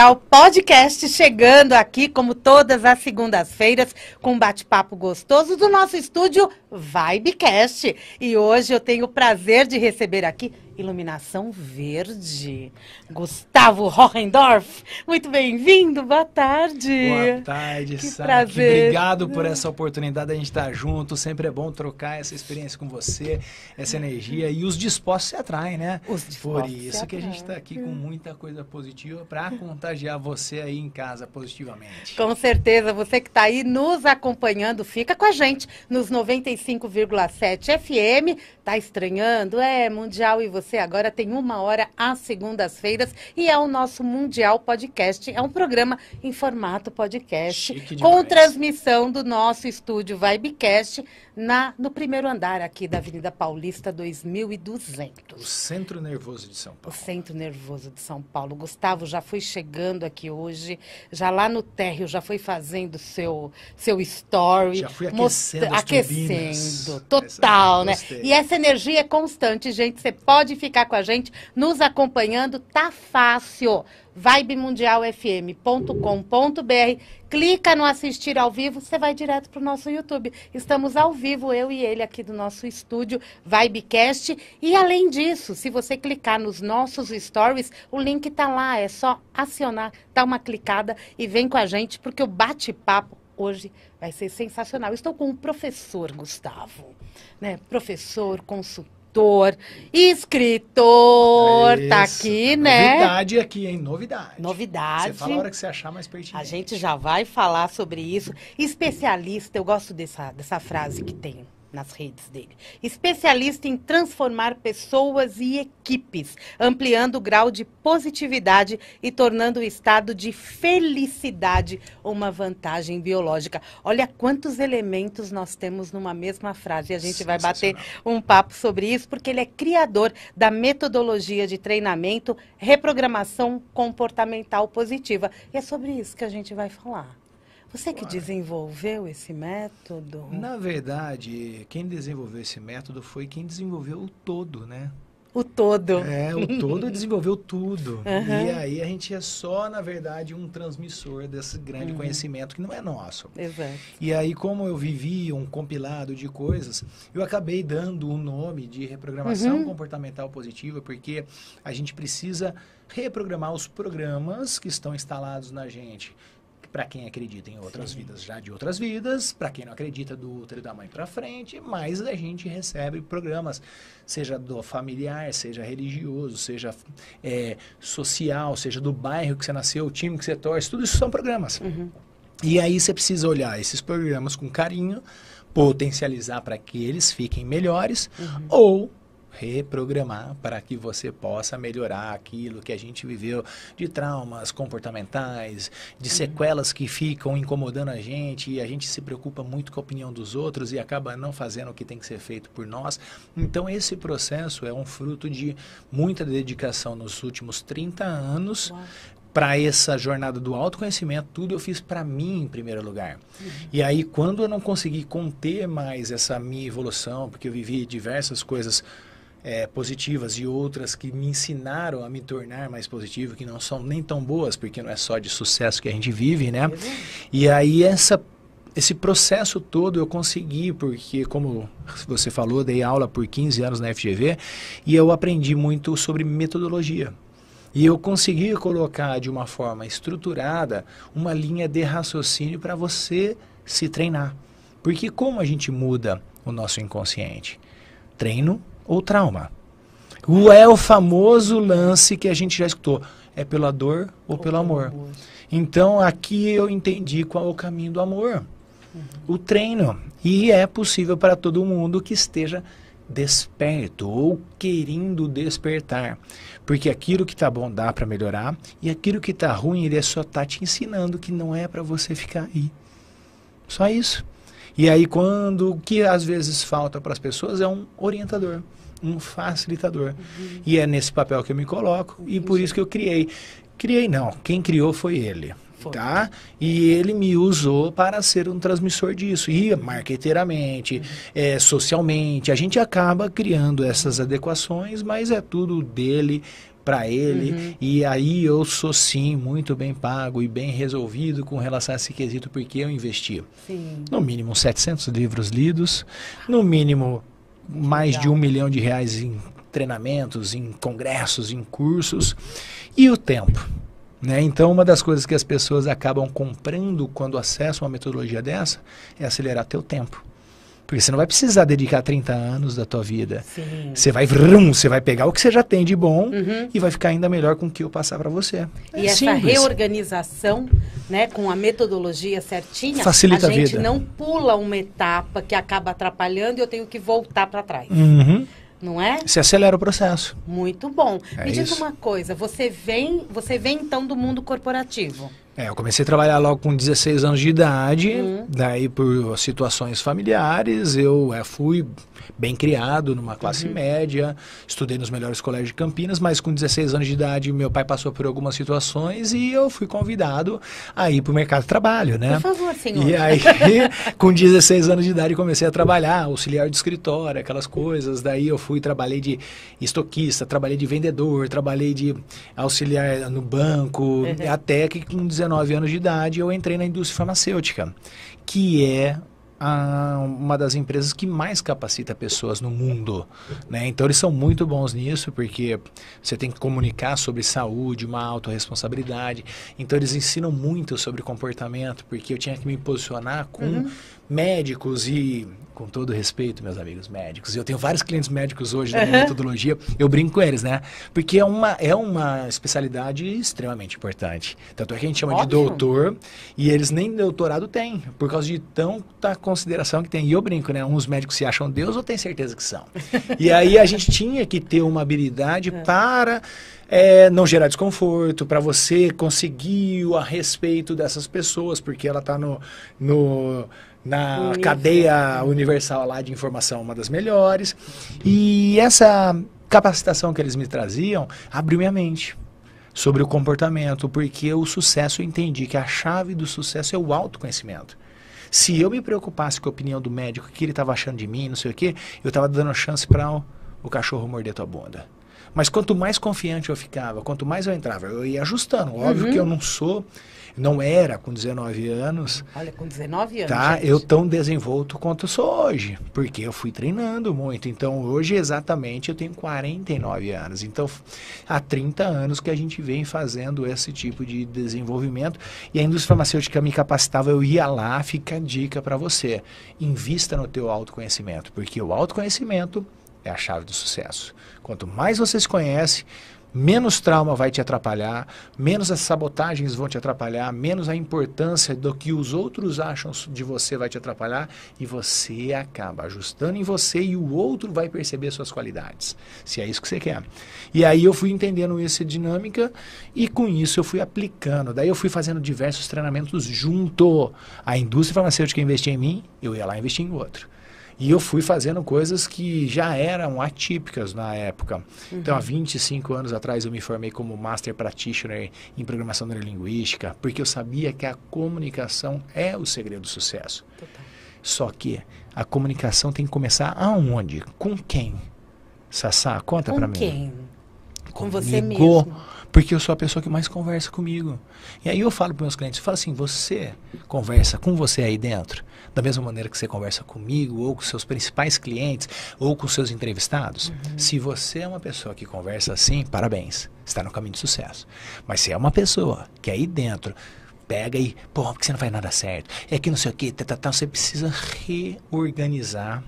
Mundial Podcast chegando aqui, como todas as segundas-feiras, com um bate-papo gostoso do nosso estúdio Vibecast. E hoje eu tenho o prazer de receber aqui Iluminação Verde, Gustavo Hohendorf. Muito bem-vindo, boa tarde. Boa tarde, que Saki. prazer. Obrigado por essa oportunidade de a gente estar junto. Sempre é bom trocar essa experiência com você, essa energia. E os dispostos se atraem, né? Os dispostos por isso que a gente está aqui com muita coisa positiva para contagiar você aí em casa positivamente. Com certeza, você que está aí nos acompanhando, fica com a gente nos 95,7 FM. Tá estranhando? É Mundial e você agora tem 1 hora às segundas-feiras e é o nosso Mundial Podcast. É um programa em formato podcast com transmissão do nosso estúdio Vibecast no primeiro andar aqui da Avenida Paulista 2200. O Centro Nervoso de São Paulo. O Centro Nervoso de São Paulo. Gustavo já foi chegando aqui hoje, já lá no térreo, já foi fazendo seu story. Já fui aquecendo aquecendo, total, né? E essa energia é constante, gente. Você pode ficar com a gente, nos acompanhando, tá fácil. vibemundialfm.com.br. Clica no assistir ao vivo, você vai direto para o nosso YouTube. Estamos ao vivo, eu e ele aqui do nosso estúdio Vibecast. E além disso, se você clicar nos nossos stories, o link tá lá, é só acionar, dá uma clicada e vem com a gente, porque o bate-papo hoje vai ser sensacional. Estou com o professor Gustavo, né? Professor, consultor, escritor, isso, tá aqui, né? Novidade aqui, hein? Novidade. Novidade. Você fala a hora que você achar mais pertinente. A gente já vai falar sobre isso. Especialista, eu gosto dessa frase que tem nas redes dele. Especialista em transformar pessoas e equipes, ampliando o grau de positividade e tornando o estado de felicidade uma vantagem biológica. Olha quantos elementos nós temos numa mesma frase. E a gente vai bater um papo sobre isso, porque ele é criador da metodologia de treinamento Reprogramação Comportamental Positiva. E é sobre isso que a gente vai falar. Você que desenvolveu esse método? Na verdade, quem desenvolveu esse método foi quem desenvolveu o todo, né? O todo. É, o todo desenvolveu tudo. E aí a gente é só, na verdade, um transmissor desse grande conhecimento que não é nosso. Exato. E aí, como eu vivi um compilado de coisas, eu acabei dando o nome de reprogramação comportamental positiva, porque a gente precisa reprogramar os programas que estão instalados na gente. Para quem acredita em outras vidas, já de outras vidas, para quem não acredita do útero da mãe para frente, mas a gente recebe programas, seja do familiar, seja religioso, seja social, seja do bairro que você nasceu, o time que você torce, tudo isso são programas. E aí você precisa olhar esses programas com carinho, potencializar para que eles fiquem melhores, ou reprogramar para que você possa melhorar aquilo que a gente viveu de traumas comportamentais, de sequelas que ficam incomodando a gente e a gente se preocupa muito com a opinião dos outros e acaba não fazendo o que tem que ser feito por nós. Então esse processo é um fruto de muita dedicação nos últimos 30 anos. Para essa jornada do autoconhecimento, tudo eu fiz para mim em primeiro lugar. E aí, quando eu não consegui conter mais essa minha evolução, porque eu vivi diversas coisas positivas e outras que me ensinaram a me tornar mais positivo, que não são nem tão boas, porque não é só de sucesso que a gente vive, né? E aí esse processo todo eu consegui, porque como você falou, dei aula por 15 anos na FGV e eu aprendi muito sobre metodologia. E eu consegui colocar de uma forma estruturada uma linha de raciocínio para você se treinar. Porque como a gente muda o nosso inconsciente? Treino ou trauma. É o famoso lance que a gente já escutou. É pela dor ou pelo amor. Então, aqui eu entendi qual é o caminho do amor. O treino. E é possível para todo mundo que esteja desperto ou querendo despertar. Porque aquilo que tá bom dá para melhorar. E aquilo que tá ruim, ele só tá te ensinando que não é para você ficar aí. Só isso. E aí o que às vezes falta para as pessoas é um orientador, um facilitador. E é nesse papel que eu me coloco e por isso que eu criei. Criei não, quem criou foi ele. Tá? E ele me usou para ser um transmissor disso. E marqueteiramente, socialmente, a gente acaba criando essas adequações, mas é tudo dele, para ele, e aí eu sou sim muito bem pago e bem resolvido com relação a esse quesito, porque eu investi. Sim. No mínimo 700 livros lidos, no mínimo mais de R$1 milhão em treinamentos, em congressos, em cursos, e o tempo. Né? Então, uma das coisas que as pessoas acabam comprando quando acessam uma metodologia dessa é acelerar teu tempo. Porque você não vai precisar dedicar 30 anos da tua vida. Sim. Você vai pegar o que você já tem de bom e vai ficar ainda melhor com o que eu passar para você. E essa reorganização, né, com a metodologia certinha, facilita a gente vida. não pula uma etapa que acaba atrapalhando e eu tenho que voltar para trás. Não é? Você acelera o processo. Muito bom. É Me diz isso. uma coisa, você vem então do mundo corporativo. Eu comecei a trabalhar logo com 16 anos de idade, daí por situações familiares, eu fui bem criado numa classe média, estudei nos melhores colégios de Campinas, mas com 16 anos de idade meu pai passou por algumas situações e eu fui convidado a ir para o mercado de trabalho, né? Por favor, senhor. E aí, com 16 anos de idade, comecei a trabalhar, auxiliar de escritório, aquelas coisas, daí eu trabalhei de estoquista, trabalhei de vendedor, trabalhei de auxiliar no banco, até que com 19 anos de idade eu entrei na indústria farmacêutica, que é uma das empresas que mais capacita pessoas no mundo, né? Então eles são muito bons nisso, porque você tem que comunicar sobre saúde, uma autorresponsabilidade. Então eles ensinam muito sobre comportamento, porque eu tinha que me posicionar com médicos e, com todo respeito, meus amigos médicos, eu tenho vários clientes médicos hoje na minha metodologia, eu brinco com eles, né? Porque é uma especialidade extremamente importante. Tanto é que a gente chama de doutor, e eles nem doutorado têm, por causa de tanta consideração que tem. E eu brinco, né? Uns médicos se acham Deus ou tem certeza que são. E aí a gente tinha que ter uma habilidade para não gerar desconforto, para você conseguir a respeito dessas pessoas, porque ela está na cadeia universal lá de informação, uma das melhores. E essa capacitação que eles me traziam abriu minha mente sobre o comportamento, porque o sucesso, eu entendi que a chave do sucesso é o autoconhecimento. Se eu me preocupasse com a opinião do médico, o que ele estava achando de mim, não sei o quê, eu estava dando chance para o cachorro morder tua bunda. Mas quanto mais confiante eu ficava, quanto mais eu entrava, eu ia ajustando. Óbvio que eu não era com 19 anos. Olha, com 19 anos, tá? gente. Eu tão desenvolto quanto eu sou hoje, porque eu fui treinando muito. Então, hoje, exatamente, eu tenho 49 anos. Então, há 30 anos que a gente vem fazendo esse tipo de desenvolvimento. E a indústria farmacêutica me capacitava, eu ia lá, fica a dica para você. Invista no teu autoconhecimento, porque o autoconhecimento é a chave do sucesso. Quanto mais você se conhece, menos trauma vai te atrapalhar, menos as sabotagens vão te atrapalhar, menos a importância do que os outros acham de você vai te atrapalhar, e você acaba ajustando em você e o outro vai perceber suas qualidades, se é isso que você quer. E aí eu fui entendendo essa dinâmica e com isso eu fui aplicando. Daí eu fui fazendo diversos treinamentos junto à indústria farmacêutica investir em mim, eu ia lá investir em outro. E eu fui fazendo coisas que já eram atípicas na época. Então, há 25 anos atrás, eu me formei como Master Practitioner em Programação Neurolinguística, porque eu sabia que a comunicação é o segredo do sucesso. Total. Só que a comunicação tem que começar aonde? Com quem? Sassá, conta pra mim. Com quem? Com você Comigo, mesmo. porque eu sou a pessoa que mais conversa comigo. E aí eu falo para meus clientes, eu falo assim, você conversa com você aí dentro, da mesma maneira que você conversa comigo, ou com seus principais clientes, ou com seus entrevistados? Se você é uma pessoa que conversa assim, parabéns, está no caminho de sucesso. Mas se é uma pessoa que aí dentro pega e, pô, porque você não faz nada certo, é que não sei o que, você precisa reorganizar,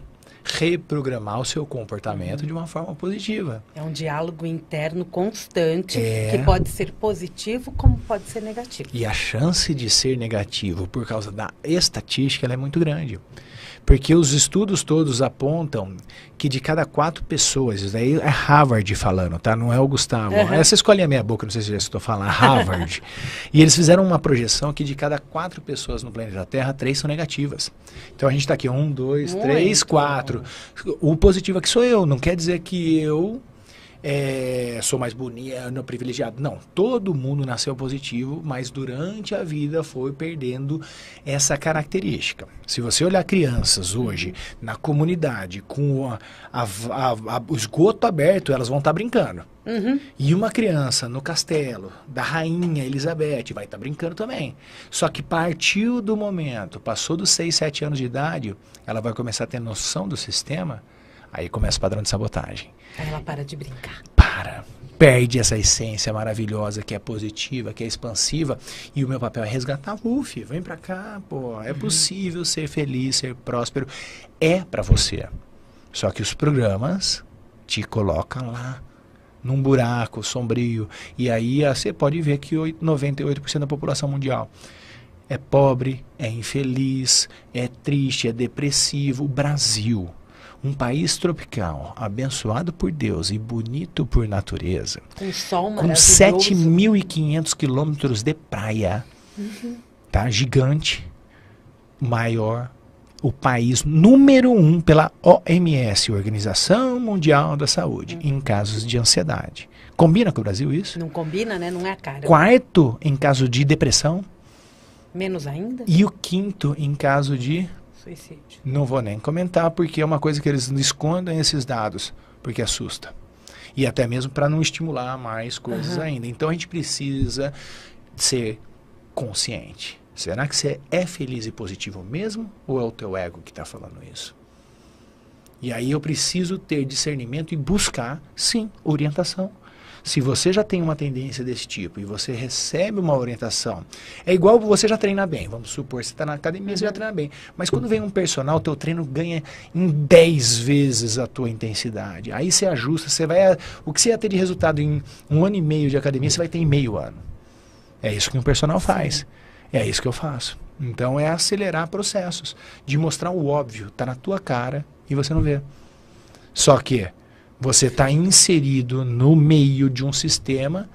reprogramar o seu comportamento de uma forma positiva. É um diálogo interno constante, que pode ser positivo como pode ser negativo. E a chance de ser negativo por causa da estatística ela é muito grande. Porque os estudos todos apontam que de cada 4 pessoas, isso daí é Harvard falando, tá? Não é o Gustavo. Essa escolha é minha boca, não sei se já estou falando, Harvard. E eles fizeram uma projeção que de cada 4 pessoas no planeta Terra, 3 são negativas. Então a gente está aqui, 1, 2, 3, 4. O positivo aqui sou eu, não quer dizer que eu sou mais bonito, privilegiado. Não, todo mundo nasceu positivo, mas durante a vida foi perdendo essa característica. Se você olhar crianças hoje na comunidade com o esgoto aberto, elas vão estar brincando. E uma criança no castelo da rainha Elizabeth vai estar brincando também. Só que partiu do momento, passou dos 6, 7 anos de idade, ela vai começar a ter noção do sistema, aí começa o padrão de sabotagem. Aí ela para de brincar. Perde essa essência maravilhosa que é positiva, que é expansiva, e o meu papel é resgatar. Vem pra cá, pô, é possível ser feliz, ser próspero, é pra você. Só que os programas te colocam lá, num buraco sombrio, e aí você pode ver que 98% da população mundial é pobre, é infeliz, é triste, é depressivo. O Brasil, um país tropical, abençoado por Deus e bonito por natureza, com sol com 7.500 quilômetros de praia, tá? Gigante, maior, o país número 1 pela OMS, Organização Mundial da Saúde, em casos de ansiedade. Combina com o Brasil isso? Não combina, né? Não é a cara. 4º em caso de depressão. Menos ainda? E o 5º em caso de suicídio. Não vou nem comentar, porque é uma coisa que eles escondem esses dados, porque assusta. E até mesmo para não estimular mais coisas ainda. Então a gente precisa ser consciente. Será que você é feliz e positivo mesmo? Ou é o teu ego que está falando isso? E aí eu preciso ter discernimento e buscar, sim, orientação. Se você já tem uma tendência desse tipo e você recebe uma orientação, é igual você já treina bem. Vamos supor, você está na academia, você já treina bem. Mas quando vem um personal, o teu treino ganha em 10 vezes a tua intensidade. Aí você ajusta, o que você ia ter de resultado em 1 ano e meio de academia, você vai ter em meio ano. É isso que um personal faz. Sim. É isso que eu faço. Então é acelerar processos, de mostrar o óbvio, tá na tua cara e você não vê. Só que você está inserido no meio de um sistema,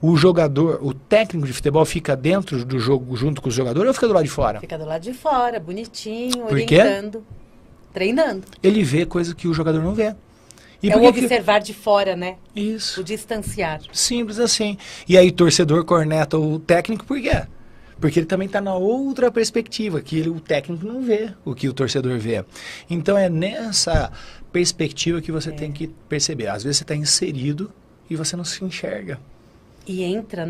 o jogador, o técnico de futebol fica dentro do jogo junto com os jogadores ou fica do lado de fora? Fica do lado de fora, bonitinho, Por orientando, treinando. Ele vê coisa que o jogador não vê. E é o observar de fora, né? Isso. O distanciar. Simples assim. E aí torcedor corneta o técnico por quê? Porque ele também está na outra perspectiva, que o técnico não vê o que o torcedor vê. Então é nessa perspectiva que você tem que perceber. Às vezes você está inserido e você não se enxerga. E entra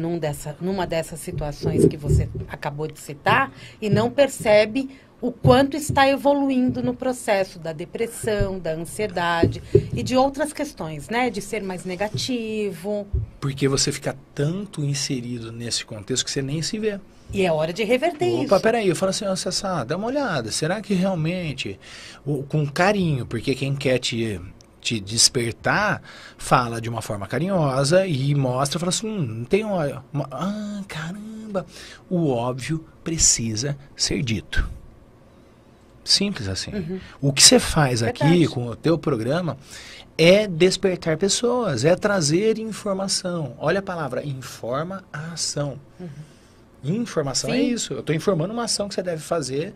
numa dessas situações que você acabou de citar e não percebe o quanto está evoluindo no processo da depressão, da ansiedade e de outras questões, né? De ser mais negativo. Porque você fica tanto inserido nesse contexto que você nem se vê. E é hora de reverter isso. Opa, peraí, eu falo assim, Sassá, dá uma olhada, será que realmente, com carinho, porque quem quer te despertar, fala de uma forma carinhosa e mostra, fala assim, não tem caramba, o óbvio precisa ser dito. Simples assim. O que você faz aqui com o teu programa é despertar pessoas, é trazer informação. Olha a palavra, informa a ação. Informação é isso. Eu estou informando uma ação que você deve fazer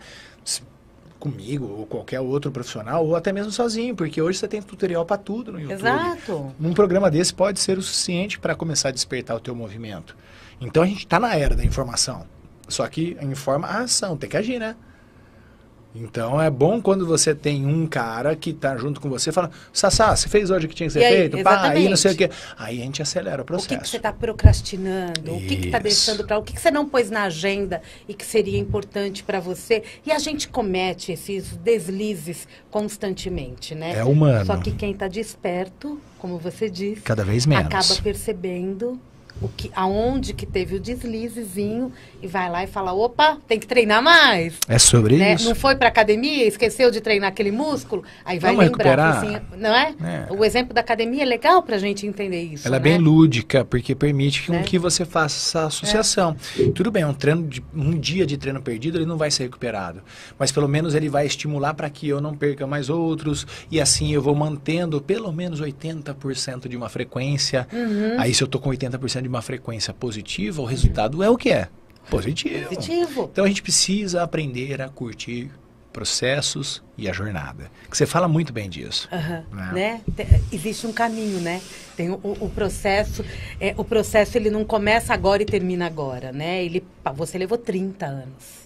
comigo ou qualquer outro profissional ou até mesmo sozinho, porque hoje você tem tutorial para tudo no YouTube. Exato. Um programa desse pode ser o suficiente para começar a despertar o teu movimento. Então a gente está na era da informação. Só que informa a ação, tem que agir, né? Então é bom quando você tem um cara que tá junto com você e fala, Sassá, você fez hoje o que tinha que ser feito? Pá, aí não sei o quê. Aí a gente acelera o processo. O que você está procrastinando? O que está deixando para... O que você não pôs na agenda e que seria importante para você? E a gente comete esses deslizes constantemente, né? É humano. Só que quem está desperto, como você disse... Cada vez menos. Acaba percebendo... aonde que teve o deslizezinho e vai lá e fala, opa, tem que treinar mais. É sobre isso. Não foi para academia, esqueceu de treinar aquele músculo, aí vai lembrar. Assim, não é? O exemplo da academia é legal para a gente entender isso. Ela é bem lúdica, porque permite que você faça essa associação. Tudo bem, um dia de treino perdido, ele não vai ser recuperado. Mas pelo menos ele vai estimular para que eu não perca mais outros, e assim eu vou mantendo pelo menos 80% de uma frequência. Aí se eu estou com 80% de uma frequência positiva, o resultado é o que é? Positivo. Positivo. Então a gente precisa aprender a curtir processos e a jornada. Que você fala muito bem disso. Né? Existe um caminho, né? Tem o processo, o processo ele não começa agora e termina agora, né? Você levou 30 anos.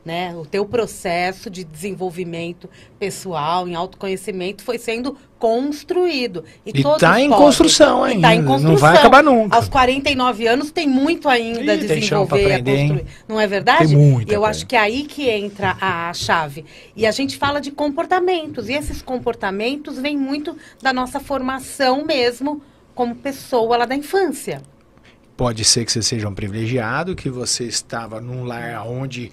Né? O teu processo de desenvolvimento pessoal, em autoconhecimento, foi sendo construído. E está em construção ainda. Tá em construção. Não vai acabar nunca. Aos 49 anos tem muito ainda a desenvolver e a construir. Não é verdade? Tem muito. E eu acho que é aí que entra a chave. E a gente fala de comportamentos. E esses comportamentos vêm muito da nossa formação mesmo como pessoa lá da infância. Pode ser que você seja um privilegiado, que você estava num lar onde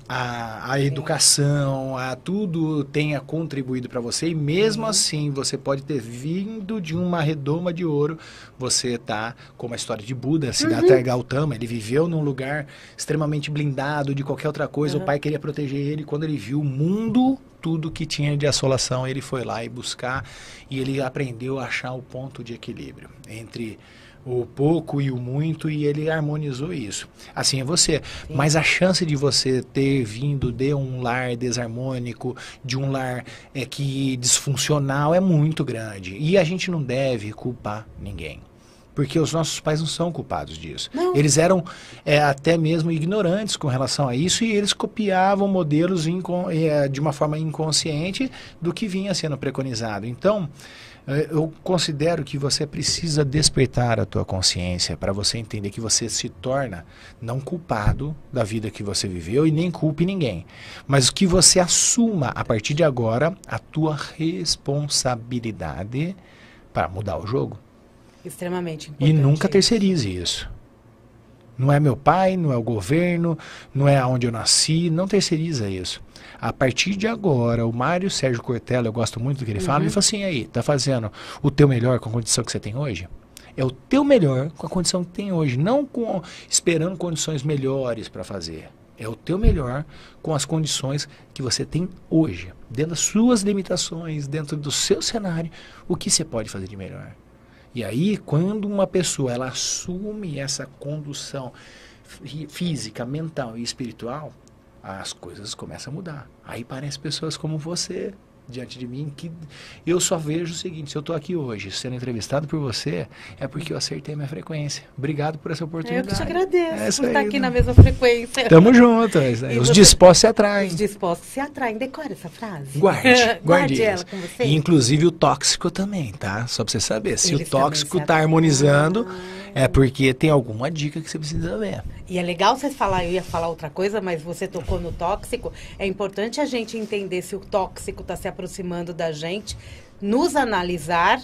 a educação, tudo tenha contribuído para você, e mesmo assim você pode ter vindo de uma redoma de ouro. Você tá como a história de Buda, Siddhartha Gautama, ele viveu num lugar extremamente blindado de qualquer outra coisa, o pai queria proteger ele, quando ele viu o mundo, tudo que tinha de assolação, ele foi lá e buscar, e ele aprendeu a achar o ponto de equilíbrio entre o pouco e o muito, e ele harmonizou isso. Assim é você. Sim. Mas a chance de você ter vindo de um lar desarmônico, de um lar que disfuncional, é muito grande. E a gente não deve culpar ninguém. Porque os nossos pais não são culpados disso. Não. Eles eram até mesmo ignorantes com relação a isso, e eles copiavam modelos de uma forma inconsciente do que vinha sendo preconizado. Então, eu considero que você precisa despertar a tua consciência para você entender que você se torna não culpado da vida que você viveu e nem culpe ninguém, mas que você assuma a partir de agora a tua responsabilidade para mudar o jogo. Extremamente importante. E nunca terceirize isso. Não é meu pai, não é o governo, não é onde eu nasci, não terceiriza isso. A partir de agora, o Mário Sérgio Cortella, eu gosto muito do que ele fala, ele fala assim, aí, tá fazendo o teu melhor com a condição que você tem hoje? É o teu melhor com a condição que tem hoje, não esperando condições melhores para fazer. É o teu melhor com as condições que você tem hoje, dentro das suas limitações, dentro do seu cenário, o que você pode fazer de melhor. E aí, quando uma pessoa ela assume essa condução física, mental e espiritual, as coisas começam a mudar. Aí parece pessoas como você diante de mim, que eu só vejo o seguinte: se eu estou aqui hoje sendo entrevistado por você, é porque eu acertei a minha frequência. Obrigado por essa oportunidade. Eu que te agradeço por estar aqui na mesma frequência. Tamo juntos. Os dispostos se atraem. Os dispostos se atraem. Decora essa frase. Guarde ela com você. E, inclusive o tóxico também, tá? Só pra você saber. Se o tóxico tá harmonizando, é porque tem alguma dica que você precisa ver. E é legal vocês falar, eu ia falar outra coisa, mas você tocou no tóxico. É importante a gente entender se o tóxico está se aproximando da gente, nos analisar.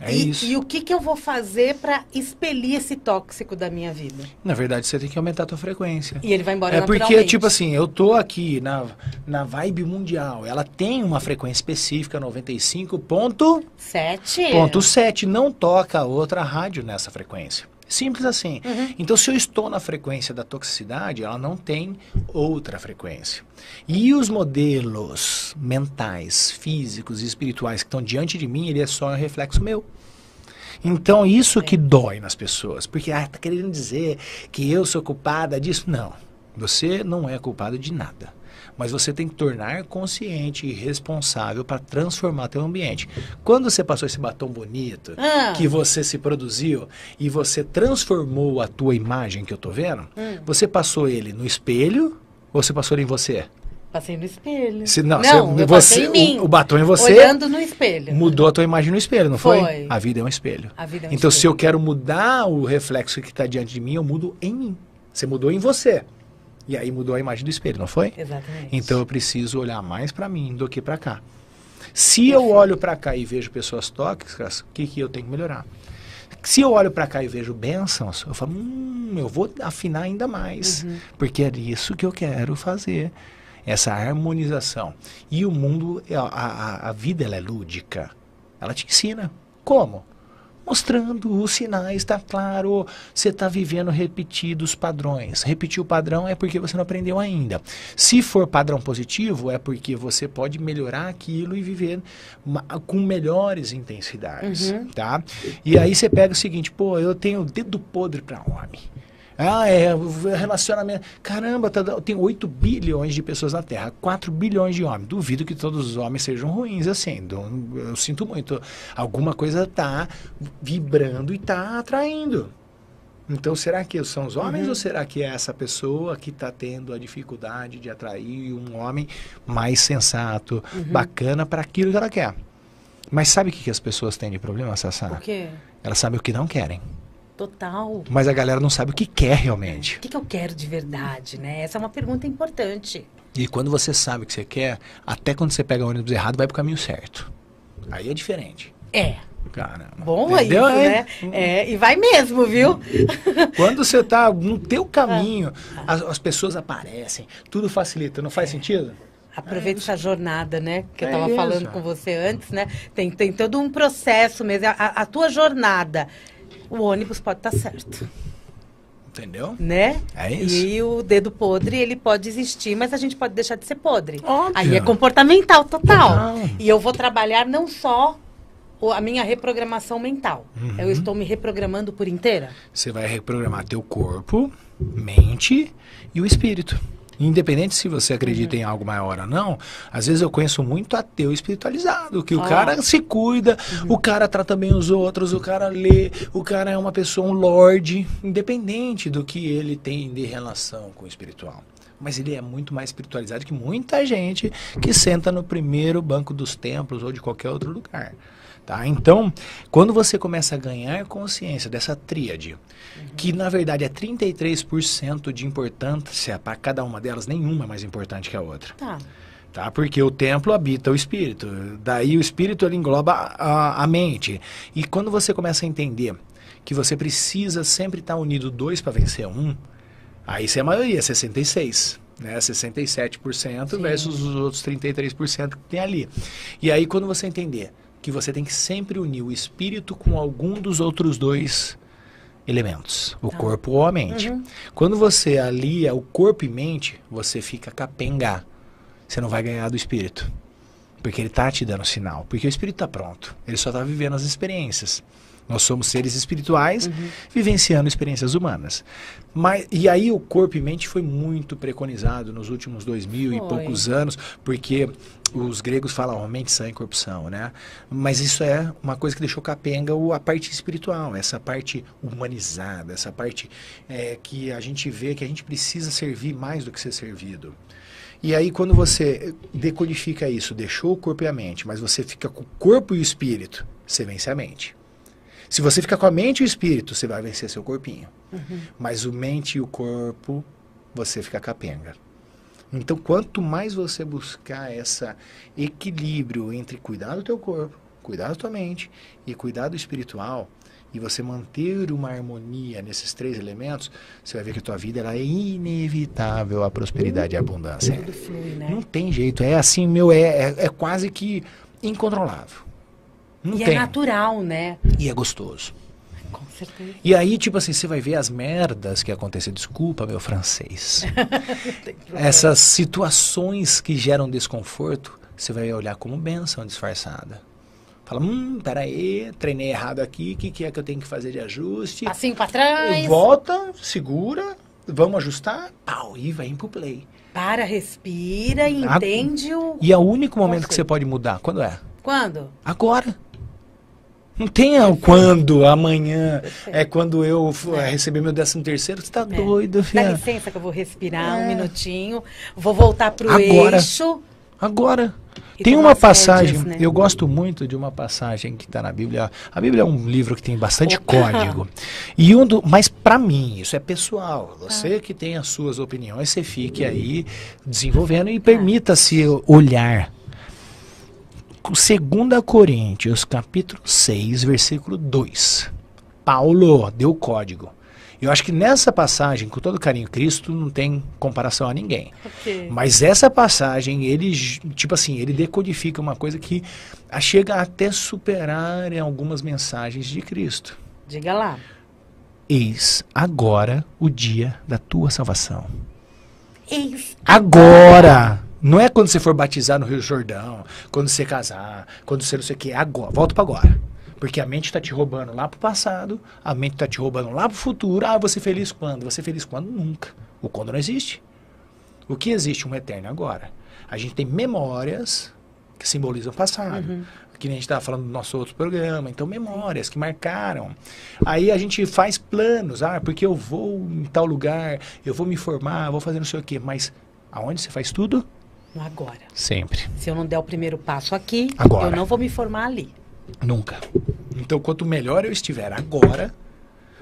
E o que eu vou fazer para expelir esse tóxico da minha vida? Na verdade, você tem que aumentar a tua frequência. E ele vai embora naturalmente. Porque, tipo assim, eu tô aqui na vibe mundial. Ela tem uma frequência específica, 95.7. Não toca outra rádio nessa frequência. Simples assim. Então, se eu estou na frequência da toxicidade, ela não tem outra frequência. E os modelos mentais, físicos e espirituais que estão diante de mim, ele é só um reflexo meu. Então, isso que dói nas pessoas. Porque, tá querendo dizer que eu sou culpada disso? Não. Você não é culpado de nada. Mas você tem que tornar consciente e responsável para transformar teu ambiente. Quando você passou esse batom bonito, que você se produziu e você transformou a tua imagem que eu tô vendo, você passou ele no espelho ou você passou ele em você? Passei no espelho. Eu passei em mim. O batom em você. Olhando no espelho. Mudou a tua imagem no espelho, não foi? A vida é um espelho. Então, se eu quero mudar o reflexo que está diante de mim, eu mudo em mim. Você mudou em você. E aí mudou a imagem do espelho, não foi? Exatamente. Então eu preciso olhar mais para mim do que para cá. Se eu olho para cá e vejo pessoas tóxicas, o que eu tenho que melhorar? Se eu olho para cá e vejo bênçãos, eu falo, eu vou afinar ainda mais. Porque é isso que eu quero fazer. Essa harmonização. E o mundo, a vida ela é lúdica. Ela te ensina. Como? Mostrando os sinais, está claro, você está vivendo repetidos padrões. Repetir o padrão é porque você não aprendeu ainda. Se for padrão positivo, é porque você pode melhorar aquilo e viver com melhores intensidades, tá? E aí você pega o seguinte, eu tenho dedo podre para homem. Relacionamento. Caramba, tem 8 bilhões de pessoas na Terra, 4 bilhões de homens. Duvido que todos os homens sejam ruins, assim. Eu sinto muito. Alguma coisa tá vibrando e tá atraindo. Então, será que são os homens ou será que é essa pessoa que está tendo a dificuldade de atrair um homem mais sensato, bacana para aquilo que ela quer? Mas sabe o que as pessoas têm de problema, Sassá? O quê? Elas sabem o que não querem. Total. Mas a galera não sabe o que quer realmente. O que eu quero de verdade, né? Essa é uma pergunta importante. E quando você sabe o que você quer, até quando você pega o ônibus errado, vai pro caminho certo. Aí é diferente. Caramba. Bom aí, né? E vai mesmo, viu? Quando você tá no teu caminho, as pessoas aparecem, tudo facilita, não faz sentido? Aproveita essa jornada, né? Que eu estava falando com você antes, né? Tem todo um processo mesmo. A tua jornada, o ônibus pode estar certo. Entendeu? Né? É isso. E o dedo podre, ele pode existir, mas a gente pode deixar de ser podre. Óbvio. Aí é comportamental total. E eu vou trabalhar não só a minha reprogramação mental. Eu estou me reprogramando por inteira. Você vai reprogramar teu corpo, mente e o espírito. Independente se você acredita em algo maior ou não, às vezes eu conheço muito ateu espiritualizado, que o cara se cuida, o cara trata bem os outros, o cara lê, o cara é uma pessoa, um lorde, independente do que ele tem de relação com o espiritual. Mas ele é muito mais espiritualizado que muita gente que senta no primeiro banco dos templos ou de qualquer outro lugar. Tá? Então, quando você começa a ganhar consciência dessa tríade, que na verdade é 33% de importância para cada uma delas, nenhuma é mais importante que a outra. Tá? Porque o templo habita o espírito, daí o espírito ele engloba a mente. E quando você começa a entender que você precisa sempre estar unido 2 para vencer 1, aí você é a maioria, 66%. Né, 67% versus os outros 33% que tem ali. E aí quando você entender que você tem que sempre unir o espírito com algum dos outros 2 elementos, o corpo ou a mente. Quando você alia o corpo e mente, você fica capenga. Você não vai ganhar do espírito. Porque ele está te dando sinal. Porque o espírito está pronto. Ele só está vivendo as experiências. Nós somos seres espirituais vivenciando experiências humanas. E aí o corpo e mente foi muito preconizado nos últimos 2000 e poucos anos, porque os gregos falam mente, sã e corrupção, né? Mas isso é uma coisa que deixou capenga a parte espiritual, essa parte humanizada, essa parte que a gente vê que a gente precisa servir mais do que ser servido. E aí quando você decodifica isso, deixou o corpo e a mente, mas você fica com o corpo e o espírito, você vence a mente. Se você ficar com a mente e o espírito, você vai vencer seu corpinho. Mas o mente e o corpo, você fica capenga. Então, quanto mais você buscar esse equilíbrio entre cuidar do teu corpo, cuidar da tua mente e cuidar do espiritual, e você manter uma harmonia nesses 3 elementos, você vai ver que a tua vida ela é inevitável a prosperidade e a abundância. Tudo flui, né? Não tem jeito, é assim, é quase que incontrolável. Não tem. É natural, né? E é gostoso. Com certeza. E aí, tipo assim, você vai ver as merdas que acontecem. Desculpa, meu francês. Essas situações que geram desconforto, você vai olhar como bênção disfarçada. Fala, peraí, treinei errado aqui, o que é que eu tenho que fazer de ajuste? Passinho pra trás. Volta, segura, vamos ajustar, pau, e vai pro play. Para, respira e entende o... E é o único momento que você pode mudar. Quando é? Quando? Agora. Não tem quando, amanhã, quando eu receber meu 13º, você tá doido, filho. Dá licença que eu vou respirar um minutinho, vou voltar pro eixo. Agora. Tem uma passagem, né? Eu gosto muito de uma passagem que está na Bíblia. A Bíblia é um livro que tem bastante código. E mas para mim, isso é pessoal. Você que tem as suas opiniões, você fique aí desenvolvendo e permita-se olhar. 2 Coríntios, capítulo 6, versículo 2. Paulo deu o código. Eu acho que nessa passagem, com todo carinho, Cristo não tem comparação a ninguém. Mas essa passagem, ele, tipo assim, ele decodifica uma coisa que chega até superar em algumas mensagens de Cristo. Diga lá. Eis agora o dia da tua salvação. Eis agora! Não é quando você for batizar no Rio Jordão, quando você casar, quando você não sei o que, agora. Volta para agora. Porque a mente está te roubando lá pro passado, a mente está te roubando lá pro futuro. Ah, você feliz quando? Você feliz quando? Nunca. O quando não existe. O que existe? Um eterno agora. A gente tem memórias que simbolizam o passado. Que nem a gente estava falando do nosso outro programa. Então, memórias que marcaram. Aí a gente faz planos. Ah, porque eu vou em tal lugar, eu vou me formar, vou fazer não sei o quê. Mas aonde você faz tudo? No agora. Sempre. Se eu não der o primeiro passo aqui, Agora. eu não vou me formar ali. Nunca. Então, quanto melhor eu estiver agora,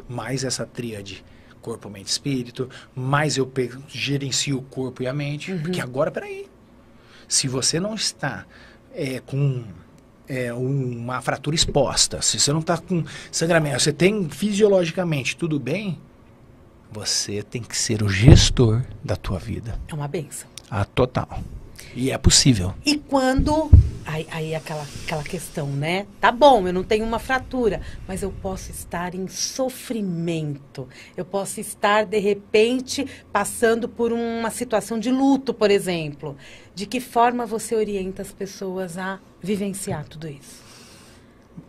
mais essa tríade corpo, mente, espírito, mais eu gerencio o corpo e a mente. Porque agora, peraí. Se você não está com uma fratura exposta, se você não está com sangramento, você tem fisiologicamente tudo bem, você tem que ser o gestor da tua vida. É uma benção. Ah, total. E é possível. E quando... Aí aquela questão, né? Tá bom, eu não tenho uma fratura, mas eu posso estar em sofrimento. Eu posso estar, de repente, passando por uma situação de luto, por exemplo. De que forma você orienta as pessoas a vivenciar tudo isso?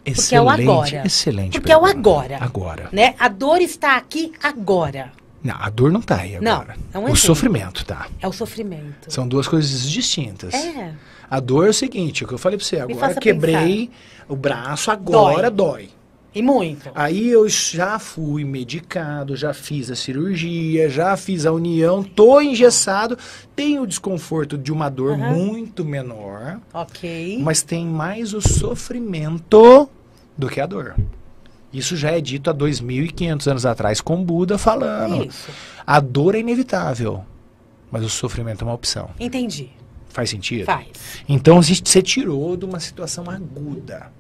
Excelente, porque é o agora. Excelente. Porque é o agora. Agora. Né? A dor está aqui agora. Não, a dor não está aí agora. Não, é um o exemplo. sofrimento tá. É o sofrimento. São duas coisas distintas. É. A dor é o seguinte, o que eu falei para você, agora faça quebrei o braço, agora dói. E muito. Aí eu já fui medicado, já fiz a cirurgia, já fiz a união, tô engessado, tenho o desconforto de uma dor muito menor, mas tem mais o sofrimento do que a dor. Isso já é dito há 2.500 anos atrás com Buda falando. Isso. A dor é inevitável, mas o sofrimento é uma opção. Entendi. Faz sentido? Faz. Então você tirou de uma situação aguda.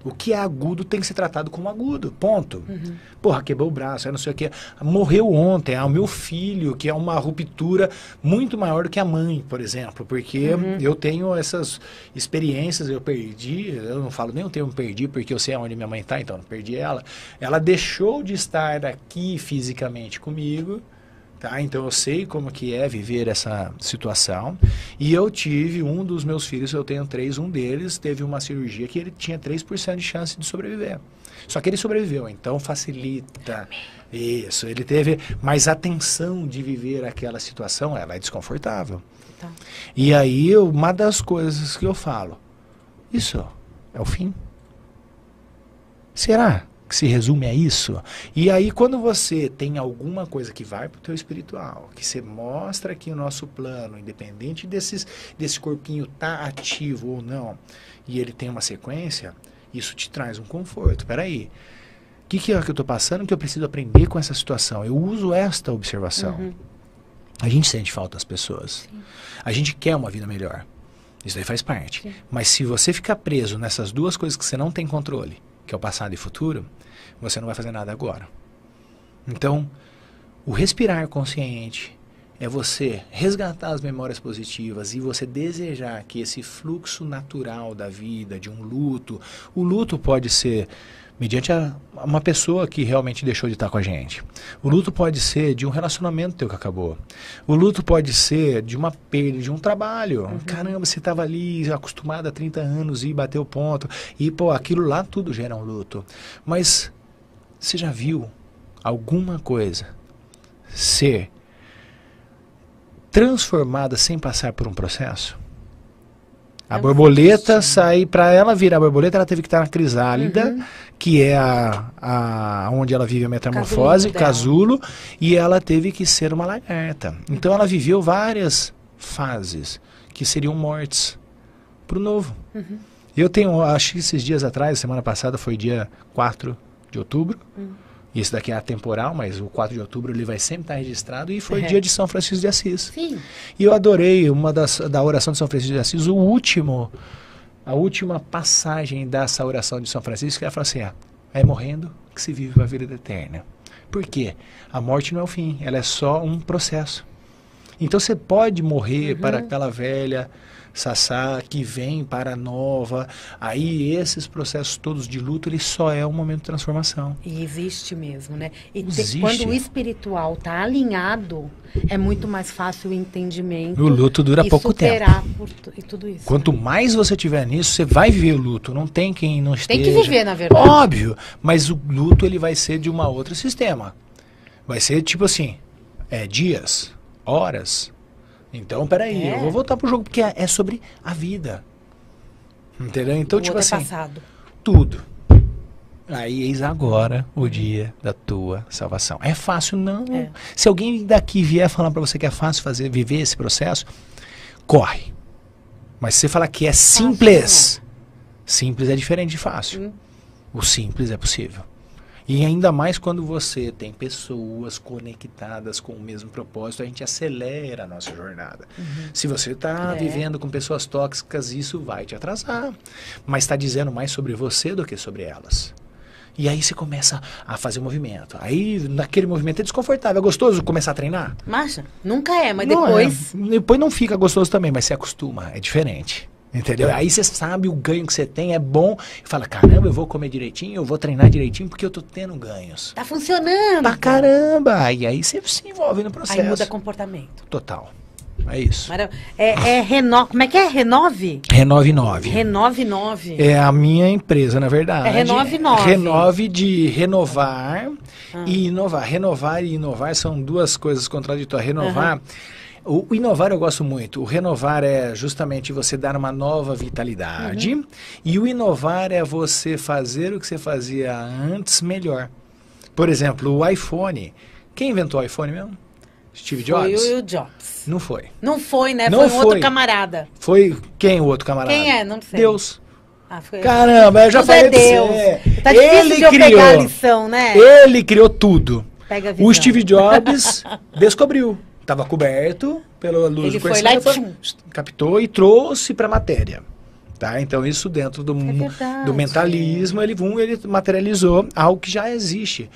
O que é agudo tem que ser tratado como agudo, ponto. Porra, quebrou o braço, não sei o que. Morreu ontem, o meu filho, que é uma ruptura muito maior do que a mãe, por exemplo. Porque eu tenho essas experiências, eu perdi, eu não falo nem o termo perdi, porque eu sei onde minha mãe está, então não perdi ela. Ela deixou de estar aqui fisicamente comigo. Tá? Então eu sei como que é viver essa situação. E eu tive, um dos meus filhos, eu tenho 3, um deles teve uma cirurgia que ele tinha 3% de chance de sobreviver. Só que ele sobreviveu, então facilita. Isso, ele teve mais atenção de viver aquela situação, ela é desconfortável. Tá. E aí, uma das coisas que eu falo, isso é o fim? Será que se resume a isso? E aí, quando você tem alguma coisa que vai para o teu espiritual, que você mostra que o nosso plano, independente desse corpinho tá ativo ou não, e ele tem uma sequência, isso te traz um conforto. Peraí, o que é que eu estou passando que eu preciso aprender com essa situação? Eu uso esta observação. A gente sente falta das pessoas. Sim. A gente quer uma vida melhor. Isso daí faz parte. Sim. Mas se você ficar preso nessas duas coisas que você não tem controle, que é o passado e o futuro, você não vai fazer nada agora. Então, o respirar consciente é você resgatar as memórias positivas e você desejar que esse fluxo natural da vida, de um luto, o luto pode ser mediante uma pessoa que realmente deixou de estar com a gente. O luto pode ser de um relacionamento teu que acabou. O luto pode ser de uma perda, de um trabalho. Caramba, você estava ali acostumado há 30 anos e bateu o ponto. E, pô, aquilo lá tudo gera um luto. Mas você já viu alguma coisa ser transformada sem passar por um processo? A borboleta sai, para ela virar a borboleta, ela teve que estar na crisálida, que é onde ela vive a metamorfose, casulo, e ela teve que ser uma lagarta. Então ela viveu várias fases que seriam mortes para o novo. Eu tenho, acho que esses dias atrás, semana passada foi dia 4 de outubro, e esse daqui é atemporal, mas o 4 de outubro ele vai sempre estar registrado, e foi dia de São Francisco de Assis. Sim. E eu adorei da oração de São Francisco de Assis, a última passagem dessa oração de São Francisco, que ela fala assim, é morrendo que se vive a vida eterna. Por quê? A morte não é o fim, ela é só um processo. Então você pode morrer para aquela velha Sassá que vem para a nova. Aí esses processos todos de luto, ele só é um momento de transformação. E existe mesmo, né? E Existe. quando o espiritual está alinhado, é muito mais fácil o entendimento. O luto dura pouco tempo. E tudo isso. Quanto mais você tiver nisso, você vai viver o luto. Não tem quem não esteja. Tem que viver, na verdade. Óbvio, mas o luto ele vai ser de uma outra sistema. Vai ser tipo assim, dias, horas. Então, peraí, eu vou voltar pro jogo, porque é sobre a vida. Entendeu? Então, tipo assim, passado. tudo. Aí, eis agora o dia da tua salvação. É fácil? Não. Se alguém daqui vier falar pra você que é fácil viver esse processo, corre. Mas se você falar que é simples, simples é diferente de fácil. O simples é possível. E ainda mais quando você tem pessoas conectadas com o mesmo propósito, a gente acelera a nossa jornada. Se você está vivendo com pessoas tóxicas, isso vai te atrasar. Mas está dizendo mais sobre você do que sobre elas. E aí você começa a fazer movimento. Aí naquele movimento é desconfortável. É gostoso começar a treinar? Marcha, nunca é, mas não depois... Depois não fica gostoso também, mas você acostuma. É diferente. Entendeu? Aí você sabe o ganho que você tem, é bom. E fala, caramba, eu vou comer direitinho, eu vou treinar direitinho, porque eu tô tendo ganhos. Tá funcionando. Pra caramba. E aí você se envolve no processo. Aí muda comportamento. Total. É isso. Como é que é? Renove? Renove 9. Renove 9. É a minha empresa, na verdade. É Renove 9. Renove de renovar e inovar. Renovar e inovar são duas coisas contraditórias. Renovar... O inovar eu gosto muito. O renovar é justamente você dar uma nova vitalidade. E o inovar é você fazer o que você fazia antes melhor. Por exemplo, o iPhone. Quem inventou o iPhone mesmo? Steve Jobs? Foi o Jobs. Não foi. Não foi, né? Não foi um outro camarada. Foi quem o outro camarada? Quem é? Não sei. Deus. Foi... Caramba, eu já falei pra Deus. você. Tá difícil de eu pegar a lição, né? Ele criou tudo. Pega a visão. O Steve Jobs descobriu. Estava coberto pela luz do conhecimento, ele captou e trouxe para a matéria. Tá? Então, isso dentro do mentalismo, ele materializou algo que já existe.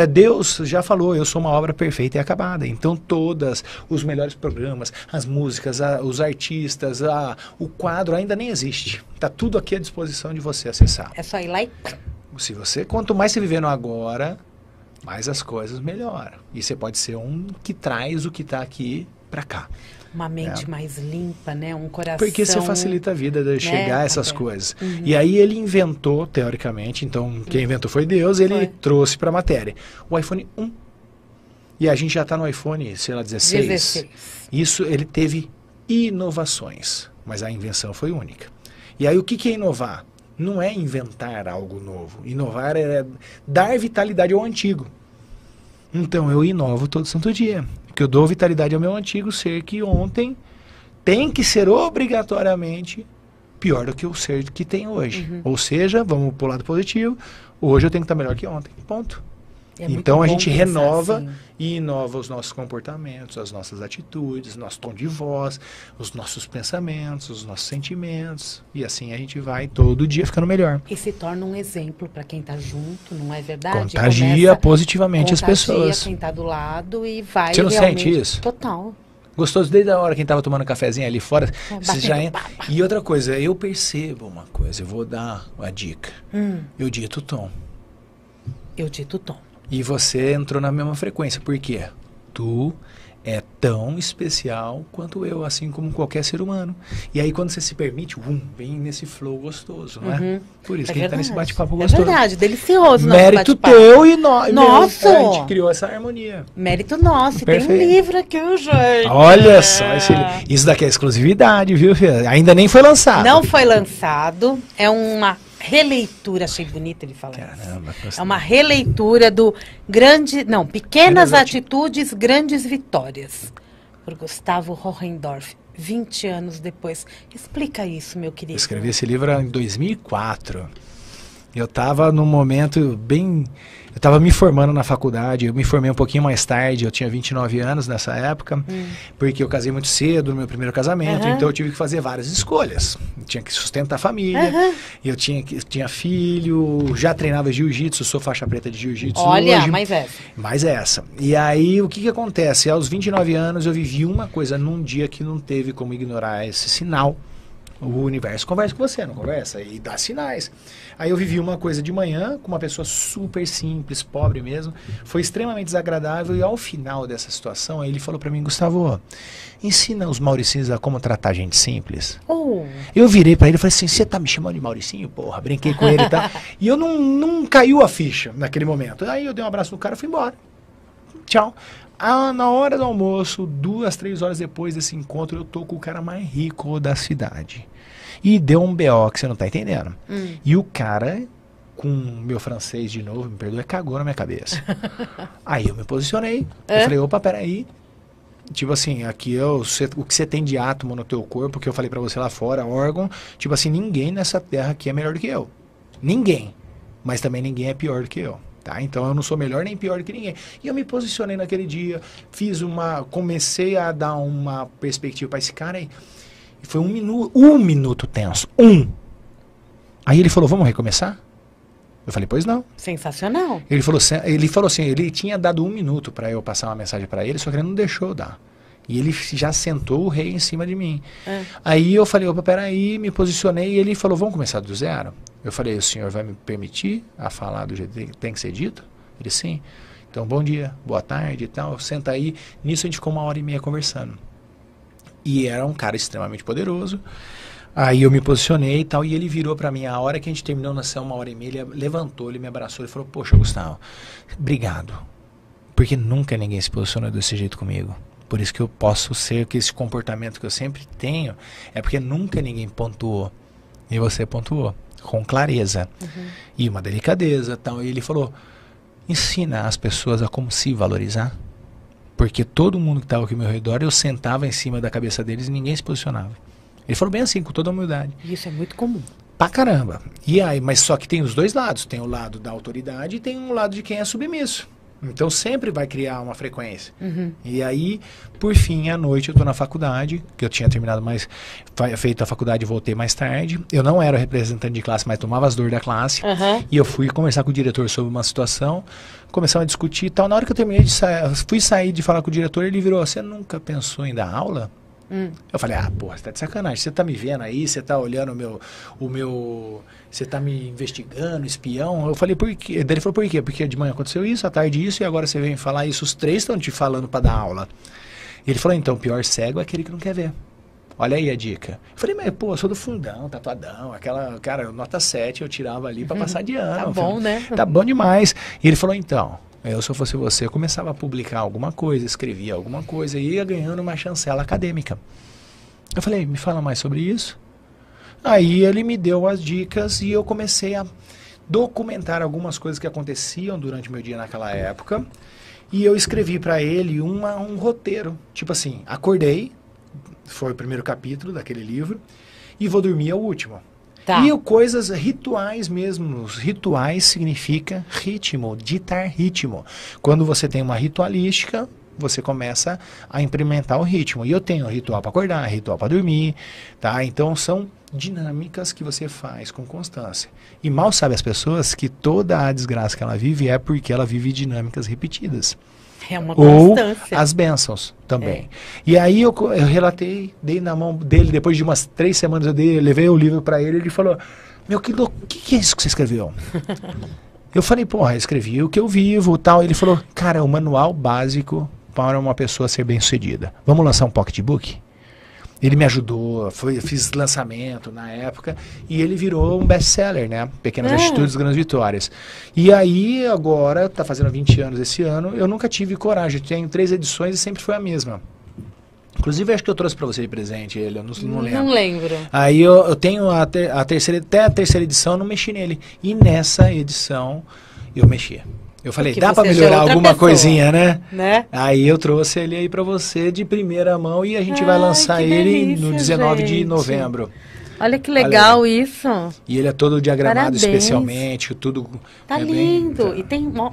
Deus já falou, eu sou uma obra perfeita e acabada. Então, todos os melhores programas, as músicas, os artistas, o quadro ainda nem existe. Está tudo aqui à disposição de você acessar. É só ir lá e... Quanto mais você viver no agora... mas as coisas melhoram. E você pode ser um que traz o que está aqui para cá. Uma mente mais limpa, né? Um coração... Porque você facilita a vida de chegar a essas coisas. E aí ele inventou, teoricamente, então quem inventou foi Deus, ele trouxe para a matéria. O iPhone 1. E a gente já está no iPhone, sei lá, 16. Isso, ele teve inovações, mas a invenção foi única. E aí o que é inovar? Não é inventar algo novo. Inovar é dar vitalidade ao antigo. Então, eu inovo todo santo dia. Porque eu dou vitalidade ao meu antigo ser que ontem tem que ser obrigatoriamente pior do que o ser que tem hoje. Ou seja, vamos pro lado positivo, hoje eu tenho que estar melhor que ontem. Ponto. Então a gente renova e inova os nossos comportamentos, as nossas atitudes, nosso tom de voz, os nossos pensamentos, os nossos sentimentos. E assim a gente vai todo dia ficando melhor. E se torna um exemplo para quem está junto, não é verdade? Contagia positivamente as pessoas. Contagia quem está do lado e vai. Você não sente isso? Total. Gostoso desde a hora que a gente estava tomando um cafezinho ali fora. Você já entra. E outra coisa, eu percebo uma coisa, eu vou dar uma dica. Eu dito o tom. Eu dito o tom. E você entrou na mesma frequência. Por quê? Tu é tão especial quanto eu, assim como qualquer ser humano. E aí, quando você se permite, vem nesse flow gostoso, não é? Por isso que a gente tá nesse bate-papo gostoso. É verdade, delicioso. Mérito teu e nosso. A gente criou essa harmonia. Mérito nosso. Perfeito. Tem um livro aqui, gente. Olha só, isso daqui é exclusividade, viu, filha? Ainda nem foi lançado. Não foi lançado. É uma releitura, achei bonito ele falando. Caramba, é uma releitura do Pequenas Atitudes, Grandes Vitórias, por Gustavo Hohendorf, 20 anos depois. Explica isso, meu querido. Eu escrevi esse livro em 2004. Eu estava num momento bem... Eu estava me formando na faculdade, eu me formei um pouquinho mais tarde, eu tinha 29 anos nessa época, porque eu casei muito cedo no meu primeiro casamento, então eu tive que fazer várias escolhas. Eu tinha que sustentar a família, eu tinha filho, já treinava jiu-jitsu, sou faixa preta de jiu-jitsu Olha, hoje. mais essa. E aí, o que acontece? Aos 29 anos, eu vivi uma coisa num dia que não teve como ignorar esse sinal. O universo conversa com você, não conversa? E dá sinais. Aí eu vivi uma coisa de manhã com uma pessoa super simples, pobre mesmo. Foi extremamente desagradável e ao final dessa situação, ele falou pra mim, Gustavo, ensina os mauricinos a como tratar gente simples. Eu virei pra ele e falei assim, você tá me chamando de Mauricinho? Porra, brinquei com ele e tal. E eu não caiu a ficha naquele momento. Aí eu dei um abraço no cara e fui embora. Tchau. Na hora do almoço, 2, 3 horas depois desse encontro, eu tô com o cara mais rico da cidade. E deu um BO que você não tá entendendo. E o cara, com meu francês de novo, me perdoa, cagou na minha cabeça. Aí eu me posicionei. Eu falei, opa, peraí. Tipo assim, aqui o que você tem de átomo no teu corpo, que eu falei pra você lá fora, órgão, tipo assim, ninguém nessa terra aqui é melhor do que eu. Ninguém. Mas também ninguém é pior do que eu. Tá? Então eu não sou melhor nem pior do que ninguém. E eu me posicionei naquele dia, comecei a dar uma perspectiva para esse cara aí. E foi um minuto tenso. Aí ele falou, vamos recomeçar? Eu falei, pois não. Sensacional. Ele falou assim, ele tinha dado 1 minuto para eu passar uma mensagem para ele, só que ele não deixou eu dar. E ele já sentou o rei em cima de mim. Aí eu falei, opa, peraí, me posicionei e ele falou, vamos começar do zero? Eu falei, o senhor vai me permitir a falar do jeito que tem que ser dito? Ele, sim. Então, bom dia, boa tarde e tal, senta aí. Nisso a gente ficou 1h30 conversando. E era um cara extremamente poderoso. Aí eu me posicionei e tal, e ele virou pra mim, a hora que a gente terminou na sessão, 1h30, ele levantou, ele me abraçou, ele falou, poxa, Gustavo, obrigado. Porque nunca ninguém se posicionou desse jeito comigo. Por isso que eu posso ser, que esse comportamento que eu sempre tenho, é porque nunca ninguém pontuou. E você pontuou, com clareza. E uma delicadeza tal. E ele falou, ensina as pessoas a como se valorizar. Porque todo mundo que estava aqui ao meu redor, eu sentava em cima da cabeça deles e ninguém se posicionava. Ele falou bem assim, com toda a humildade. Isso é muito comum. Pra caramba. E aí, mas só que tem os dois lados. Tem o lado da autoridade e tem um lado de quem é submisso. Então sempre vai criar uma frequência. E aí, por fim, à noite eu tô na faculdade, que eu tinha terminado feito a faculdade e voltei mais tarde. Eu não era representante de classe, mas tomava as dores da classe. E eu fui conversar com o diretor sobre uma situação, começamos a discutir e tal. Na hora que eu terminei fui sair de falar com o diretor, ele virou, você nunca pensou em dar aula? Eu falei, porra, você tá de sacanagem, você tá me vendo aí, você tá olhando você tá me investigando, espião? Eu falei, por quê? Daí ele falou, por quê? Porque de manhã aconteceu isso, à tarde isso, e agora você vem falar isso, os 3 estão te falando pra dar aula. E ele falou, então, o pior cego é aquele que não quer ver. Olha aí a dica. Eu falei, mas pô, eu sou do fundão, tatuadão, cara, nota 7 eu tirava ali pra passar de ano. Tá bom, né? Tá bom demais. E ele falou, então... se eu fosse você, eu começava a publicar alguma coisa, escrevia alguma coisa e ia ganhando uma chancela acadêmica. Eu falei, me fala mais sobre isso. Aí ele me deu as dicas e eu comecei a documentar algumas coisas que aconteciam durante o meu dia naquela época. E eu escrevi para ele um roteiro. Tipo assim, acordei, foi o primeiro capítulo daquele livro, e vou dormir é o último. Tá. E coisas rituais mesmo. Rituais significa ritmo, ditar ritmo. Quando você tem uma ritualística, você começa a implementar o ritmo. E eu tenho ritual para acordar, ritual para dormir, tá? Então são dinâmicas que você faz com constância. E mal sabem as pessoas que toda a desgraça que ela vive é porque ela vive dinâmicas repetidas. É uma constância. Ou as bênçãos também. E aí eu relatei, dei na mão dele, depois de umas 3 semanas eu levei o livro para ele, ele falou, meu, que é isso que você escreveu? Eu falei, porra, eu escrevi o que eu vivo e tal. Ele falou, cara, é o manual básico para uma pessoa ser bem-sucedida. Vamos lançar um pocketbook? Ele me ajudou, fiz lançamento na época e ele virou um best-seller, né? Pequenas Atitudes, Grandes Vitórias. E aí, agora, tá fazendo 20 anos esse ano, eu nunca tive coragem. Eu tenho 3 edições e sempre foi a mesma. Inclusive, acho que eu trouxe para você de presente ele, eu não lembro. Não lembro. Aí eu tenho até a terceira edição, eu não mexi nele. E nessa edição, eu mexi. Eu falei, dá para melhorar alguma coisinha, né? Aí eu trouxe ele aí para você de primeira mão e a gente vai lançar ele no 19 de novembro. Olha que legal isso. E ele é todo diagramado Parabéns. especialmente, tudo... Tá é lindo. bem- E tem... ó,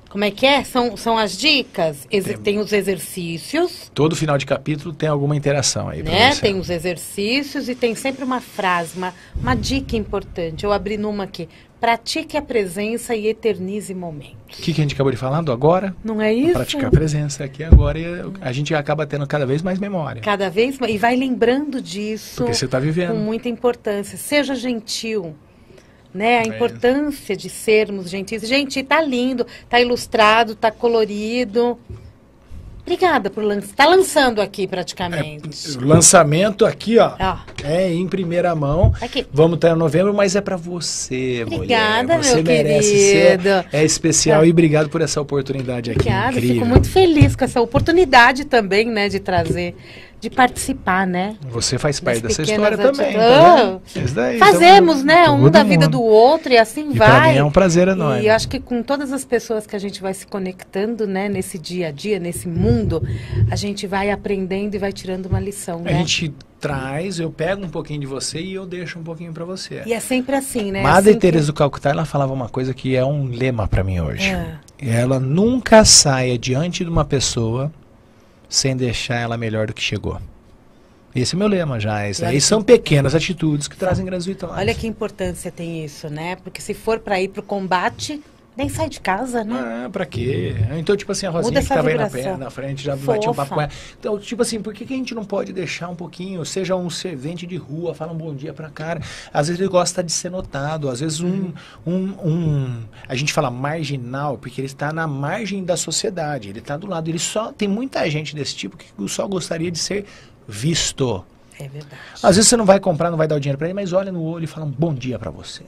como é que é? São as dicas. Tem os exercícios, Todo final de capítulo tem alguma interação aí pra né? você. Tem os exercícios e tem sempre uma frase, uma dica importante. Eu abri numa aqui. Pratique a presença e eternize momentos. O que a gente acabou de falar do agora? Não é isso? Praticar a presença aqui agora e a gente acaba tendo cada vez mais memória. Cada vez mais. E vai lembrando disso Porque você está com vivendo. muita importância. Seja gentil. Né? A importância de sermos gentis. Gente, tá lindo, tá ilustrado, tá colorido. Obrigada por lançar. Tá lançando aqui praticamente. O lançamento aqui, ó, Ó, é em primeira mão. aqui. Vamos estar em novembro, mas é pra você, Obrigada, mulher. Você meu merece querido. ser. É especial e obrigado por essa oportunidade aqui. Obrigada, Incrível. fico muito feliz com essa oportunidade também, né, de trazer, de participar, né? Você faz parte Das dessa pequenas história também. atitudes. Tá vendo? Isso daí, Fazemos, então, né? Um todo da vida mundo. do outro e assim E pra vai. mim é um prazer enorme. E eu acho que com todas as pessoas que a gente vai se conectando, né, nesse dia a dia, nesse mundo, a gente vai aprendendo e vai tirando uma lição, A né? gente traz, eu pego um pouquinho de você e eu deixo um pouquinho pra você. E é sempre assim, né? Madre assim Teresa do Calcutá, ela falava uma coisa que é um lema pra mim hoje. É. Ela nunca saia diante de uma pessoa sem deixar ela melhor do que chegou. Esse é o meu lema já. Isso olha aí que- são pequenas atitudes que trazem grandes vitórias. Olha que importância tem isso, né? Porque se for para ir pro combate, nem sai de casa, né? Ah, pra quê? Então, tipo assim, a Rosinha Muda que essa tava aí vibração. na frente, já batia um papo Fofa. com ela. Então, tipo assim, por que a gente não pode deixar um pouquinho, seja um servente de rua, fala um bom dia pra cara. Às vezes ele gosta de ser notado, às vezes a gente fala marginal, porque ele está na margem da sociedade, ele está do lado, ele só, tem muita gente desse tipo que só gostaria de ser visto. É verdade. Às vezes você não vai comprar, não vai dar o dinheiro pra ele, mas olha no olho e fala um bom dia pra você.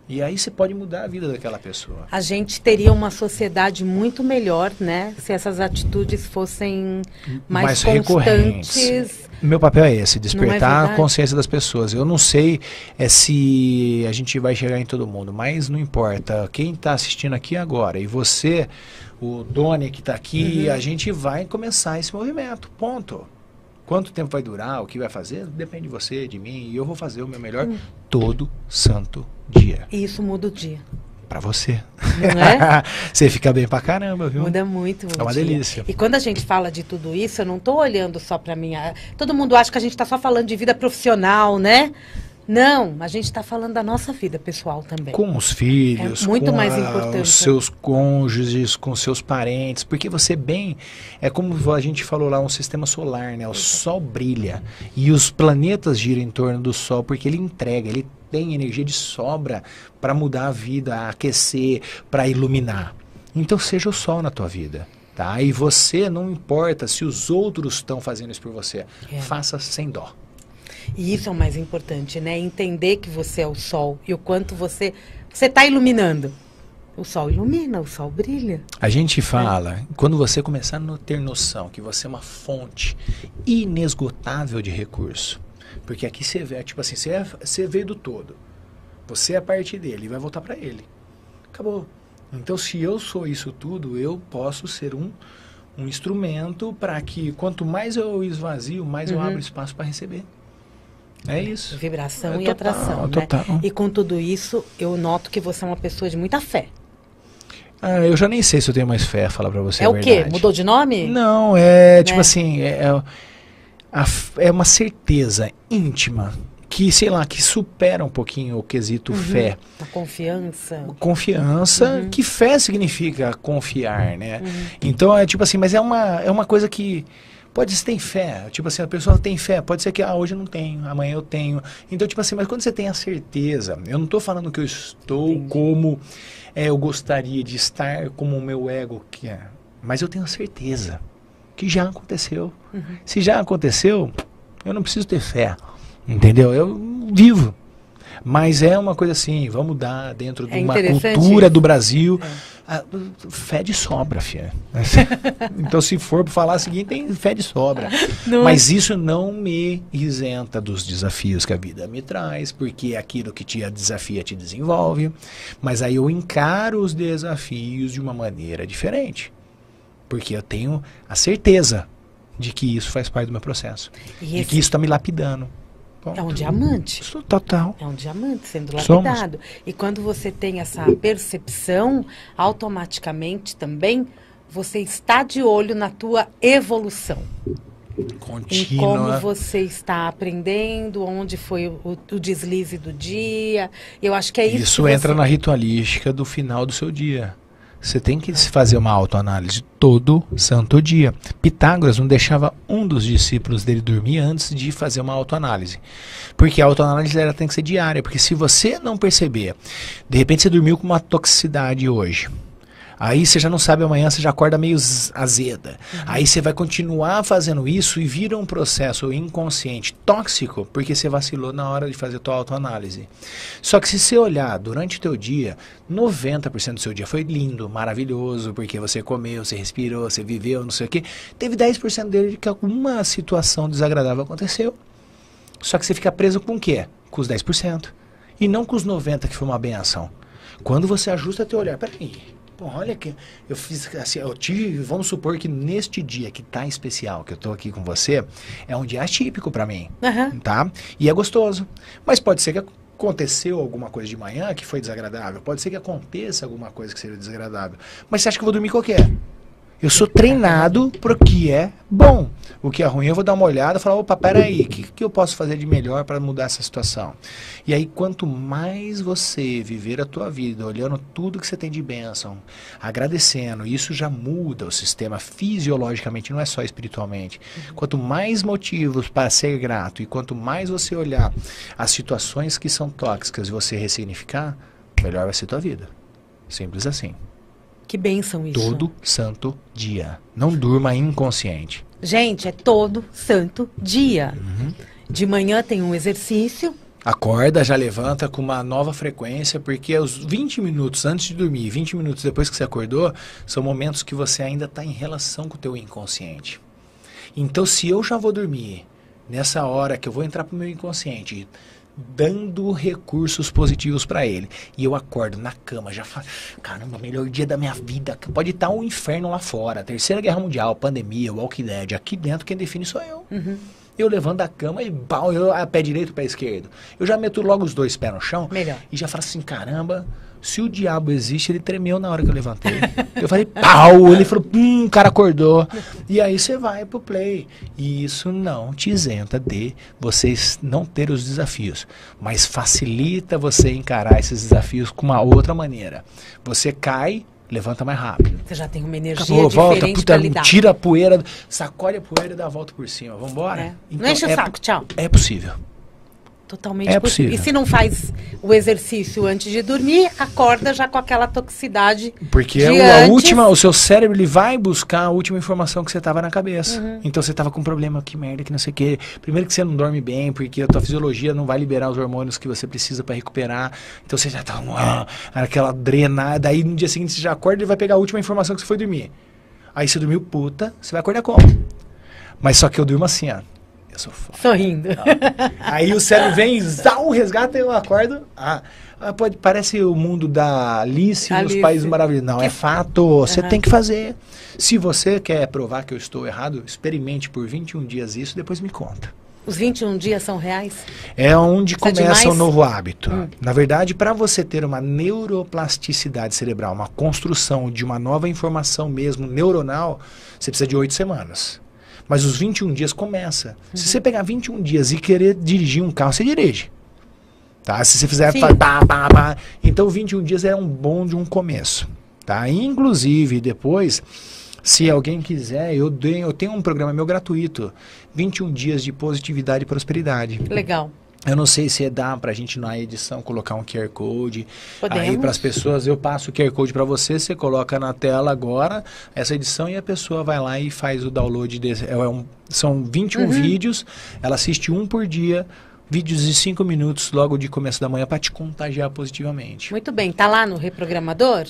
E aí você pode mudar a vida daquela pessoa. A gente teria uma sociedade muito melhor, né? Se essas atitudes fossem mais recorrentes. constantes. Meu papel é esse, Não é despertar a verdade? consciência das pessoas. Eu não sei se a gente vai chegar em todo mundo, mas não importa. Quem está assistindo aqui agora e você, o Doni que está aqui, a gente vai começar esse movimento. Ponto. Quanto tempo vai durar, o que vai fazer, depende de você, de mim. E eu vou fazer o meu melhor todo santo dia. E isso muda o dia, Pra você. não é? Você fica bem pra caramba, viu? Muda muito. É uma dia. delícia. E quando a gente fala de tudo isso, eu não estou olhando só para mim. Todo mundo acha que a gente está só falando de vida profissional, né? Não, a gente está falando da nossa vida pessoal também. Com os filhos, É muito com mais importante. os seus cônjuges, com seus parentes, porque você bem, é como a gente falou lá, um sistema solar, né? O Sol brilha e os planetas giram em torno do Sol porque ele entrega, ele tem energia de sobra para mudar a vida, a aquecer, para iluminar. Então seja o Sol na tua vida. Tá? E você, não importa se os outros estão fazendo isso por você, É. faça sem dó. E isso é o mais importante, né? Entender que você é o sol e o quanto você está iluminando. O sol ilumina, o sol brilha. A gente fala, quando você começar a ter noção que você é uma fonte inesgotável de recurso, porque aqui você vê, tipo assim, você veio do todo, você é parte dele e vai voltar para ele. Acabou. Então, se eu sou isso tudo, eu posso ser um instrumento para que quanto mais eu esvazio, mais eu abro espaço para receber. É isso. Vibração É e total, atração, total. né? E com tudo isso, eu noto que você é uma pessoa de muita fé. Ah, eu já nem sei se eu tenho mais fé, falar para você É a o quê? verdade. Mudou de nome? Não, é tipo Né? assim, é uma certeza íntima que, sei lá, que supera um pouquinho o quesito fé. A confiança. Confiança, que fé significa confiar, né? Então é tipo assim, mas é uma coisa que pode ser tem fé, tipo assim, a pessoa tem fé, pode ser que hoje eu não tenho, amanhã eu tenho. Então tipo assim, mas quando você tem a certeza, eu não estou falando que eu estou como eu gostaria de estar, como o meu ego quer, mas eu tenho a certeza que já aconteceu. Se já aconteceu, eu não preciso ter fé, entendeu? Eu vivo. Mas é uma coisa assim, vamos dar dentro de uma interessante cultura isso. do Brasil, fé de sobra, filha. Então, se for para falar o seguinte, tem fé de sobra. Não Mas isso não me isenta dos desafios que a vida me traz, porque aquilo que te desafia te desenvolve. Mas aí eu encaro os desafios de uma maneira diferente. Porque eu tenho a certeza de que isso faz parte do meu processo. E De esse- que isso está me lapidando. Ponto. É um diamante. Isso, total. É um diamante sendo Somos. lapidado. E quando você tem essa percepção, automaticamente também você está de olho na tua evolução. Em como Contínua. você está aprendendo, onde foi o deslize do dia. Eu acho que é isso. Isso que entra você... na ritualística do final do seu dia. Você tem que se fazer uma autoanálise todo santo dia. Pitágoras não deixava um dos discípulos dele dormir antes de fazer uma autoanálise. Porque a autoanálise ela tem que ser diária. Porque se você não perceber, de repente você dormiu com uma toxicidade hoje. Aí você já não sabe amanhã, você já acorda meio azeda. Aí você vai continuar fazendo isso e vira um processo inconsciente tóxico, porque você vacilou na hora de fazer a tua autoanálise. Só que se você olhar durante o teu dia, 90% do seu dia foi lindo, maravilhoso, porque você comeu, você respirou, você viveu, não sei o quê. Teve 10% dele que alguma situação desagradável aconteceu. Só que você fica preso com o quê? Com os 10%. E não com os 90% que foi uma benção. Quando você ajusta teu olhar, peraí... Pô, olha que eu fiz assim, eu tive, vamos supor que neste dia que tá especial, que eu tô aqui com você, é um dia atípico para mim, tá? E é gostoso. Mas pode ser que aconteceu alguma coisa de manhã que foi desagradável, pode ser que aconteça alguma coisa que seja desagradável. Mas você acha que eu vou dormir qualquer? Eu sou treinado pro que é bom. O que é ruim eu vou dar uma olhada e falar, opa, peraí, o que eu posso fazer de melhor para mudar essa situação? E aí, quanto mais você viver a tua vida, olhando tudo que você tem de bênção, agradecendo, isso já muda o sistema fisiologicamente, não é só espiritualmente. Quanto mais motivos para ser grato e quanto mais você olhar as situações que são tóxicas e você ressignificar, melhor vai ser a tua vida. Simples assim. Que bênção isso. Todo santo dia. Não durma inconsciente. Gente, é todo santo dia. De manhã tem um exercício. Acorda, já levanta com uma nova frequência, porque os 20 minutos antes de dormir, 20 minutos depois que você acordou, são momentos que você ainda está em relação com o teu inconsciente. Então, se eu já vou dormir nessa hora que eu vou entrar para o meu inconsciente, dando recursos positivos para ele, e eu acordo na cama, já falo, caramba, melhor dia da minha vida, pode estar um inferno lá fora, Terceira Guerra Mundial, pandemia, Walking Dead, aqui dentro quem define sou eu. Eu levanto da cama e eu pé direito, pé esquerdo. Eu já meto logo os dois pés no chão. Melhor. E já falo assim, caramba, se o diabo existe, ele tremeu na hora que eu levantei. Eu falei, pau! Ele falou, o cara acordou. E aí você vai pro play. E isso não te isenta de vocês não ter os desafios. Mas facilita você encarar esses desafios com uma outra maneira. Você cai, levanta mais rápido. Você já tem uma energia Acabou, volta, diferente para lidar. tira a poeira, sacode a poeira e dá a volta por cima. Vambora? É. Então, Não enche o saco, tchau. É possível. Totalmente É possível. possível. E se não faz o exercício antes de dormir, acorda já com aquela toxicidade. Porque de o antes. seu cérebro ele vai buscar a última informação que você estava na cabeça. Então você estava com um problema, que merda, que não sei o quê. Primeiro que você não dorme bem, porque a tua fisiologia não vai liberar os hormônios que você precisa para recuperar. Então você já tá aquela drenada. Aí no dia seguinte você já acorda e vai pegar a última informação que você foi dormir. Aí você dormiu, puta, você vai acordar como? Mas só que eu durmo assim, ó. Eu sou foda. Sorrindo. Aí o cérebro vem, resgata e eu acordo. Parece o mundo da Alice nos Países Maravilhosos. Não, é fato. Você tem que fazer. Se você quer provar que eu estou errado, experimente por 21 dias isso, depois me conta. Os 21 dias são reais? É onde Precisa começa demais? o novo hábito. Na verdade, para você ter uma neuroplasticidade cerebral, uma construção de uma nova informação mesmo neuronal, você precisa de 8 semanas. Mas os 21 dias começa. Se você pegar 21 dias e querer dirigir um carro, você dirige. Tá? Se você fizer... Então 21 dias é um bom de um começo. Tá? Inclusive, depois, se alguém quiser, eu tenho um programa meu gratuito. 21 dias de positividade e prosperidade. Legal. Eu não sei se dá pra gente na edição colocar um QR Code. Podemos. Aí para as pessoas, eu passo o QR Code para você coloca na tela agora essa edição e a pessoa vai lá e faz o download desse. São 21 vídeos, ela assiste um por dia, vídeos de 5 minutos logo de começo da manhã para te contagiar positivamente. Muito bem. Tá lá no reprogramador?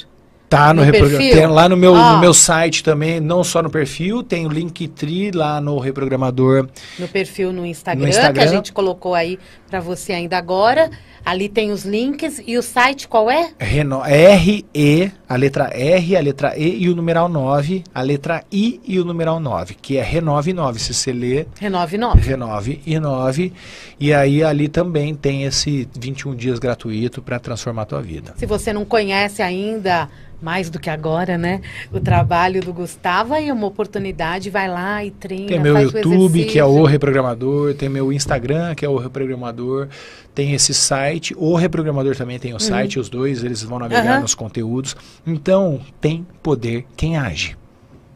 Tá no perfil? Tem lá no meu site também, não só no perfil, tem o Linktree lá no Reprogramador. No perfil no Instagram, que a gente colocou aí para você ainda agora. Ali tem os links. E o site qual é? a letra R, a letra E e o numeral 9, a letra I e o numeral 9, que é Renove9. Se você lê... Renove9. Renove e 9. E aí ali também tem esse 21 dias gratuito para transformar a tua vida. Se você não conhece ainda, mais do que agora, né? O trabalho do Gustavo, aí é uma oportunidade, vai lá e treina, tem meu faz YouTube, que é o Reprogramador, tem meu Instagram, que é o Reprogramador, tem esse site, o Reprogramador também tem o site, os dois, eles vão navegar nos conteúdos. Então, tem poder quem age.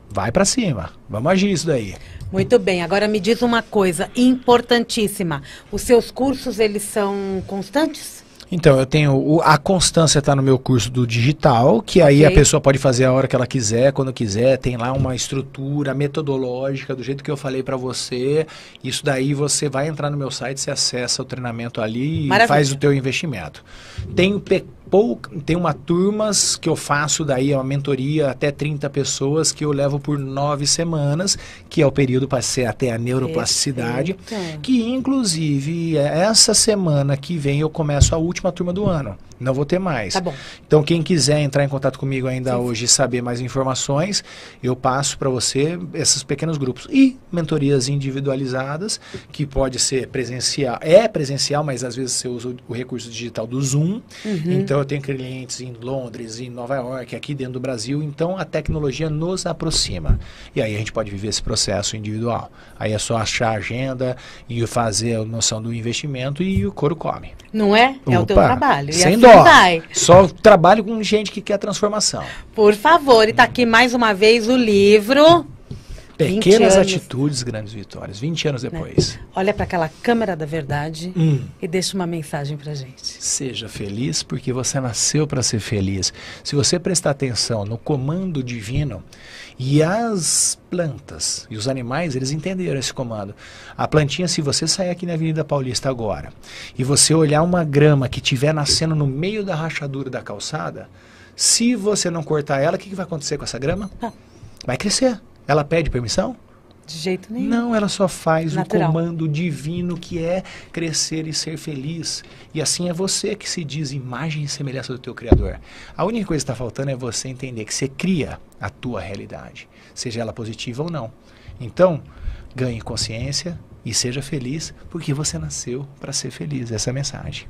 Vai para cima, vamos agir isso daí. Muito bem, agora me diz uma coisa importantíssima, os seus cursos, eles são constantes? Então, eu tenho, a constância está no meu curso do digital, que aí a pessoa pode fazer a hora que ela quiser, quando quiser, tem lá uma estrutura metodológica, do jeito que eu falei para você, isso daí você vai entrar no meu site, você acessa o treinamento ali e faz o teu investimento. Tem uma turmas que eu faço daí, uma mentoria até 30 pessoas que eu levo por 9 semanas, que é o período para ser até a neuroplasticidade, que inclusive essa semana que vem eu começo a última turma do ano. Não vou ter mais. Tá bom. Então quem quiser entrar em contato comigo ainda hoje e saber mais informações, eu passo para você esses pequenos grupos. E mentorias individualizadas, que pode ser presencial. É presencial, mas às vezes você usa o recurso digital do Zoom. Então eu tenho clientes em Londres, em Nova York, aqui dentro do Brasil. Então a tecnologia nos aproxima. E aí a gente pode viver esse processo individual. Aí é só achar a agenda e fazer a noção do investimento e o couro come. Não é? É o teu trabalho. Sem dó. Só trabalho com gente que quer transformação. Por favor, e tá aqui mais uma vez o livro... Pequenas atitudes, grandes vitórias. 20 anos depois. Olha para aquela câmera da verdade e deixa uma mensagem pra gente. Seja feliz porque você nasceu para ser feliz. Se você prestar atenção no comando divino, e as plantas e os animais, eles entenderam esse comando. A plantinha, se você sair aqui na Avenida Paulista agora e você olhar uma grama que estiver nascendo no meio da rachadura da calçada, se você não cortar ela, o que vai acontecer com essa grama? Vai crescer. Ela pede permissão? De jeito nenhum. Não, ela só faz o comando divino que é crescer e ser feliz. E assim é você que se diz imagem e semelhança do teu Criador. A única coisa que está faltando é você entender que você cria a tua realidade, seja ela positiva ou não. Então, ganhe consciência e seja feliz, porque você nasceu para ser feliz. Essa é a mensagem.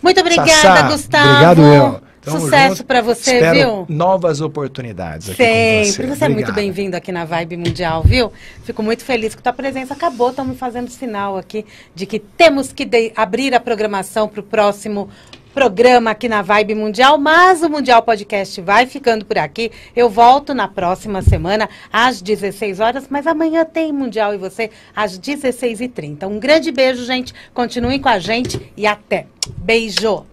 Muito obrigada, Sassá, Gustavo. Obrigado, eu. Sucesso para você, Espero viu? novas oportunidades aqui Sempre. com você. Você é muito bem-vindo aqui na Vibe Mundial, viu? Fico muito feliz que tua presença acabou. Estão me fazendo sinal aqui de que temos que abrir a programação para o próximo programa aqui na Vibe Mundial, mas o Mundial Podcast vai ficando por aqui. Eu volto na próxima semana às 16 horas, mas amanhã tem Mundial e você às 16h30. Um grande beijo, gente. Continuem com a gente e até. Beijo!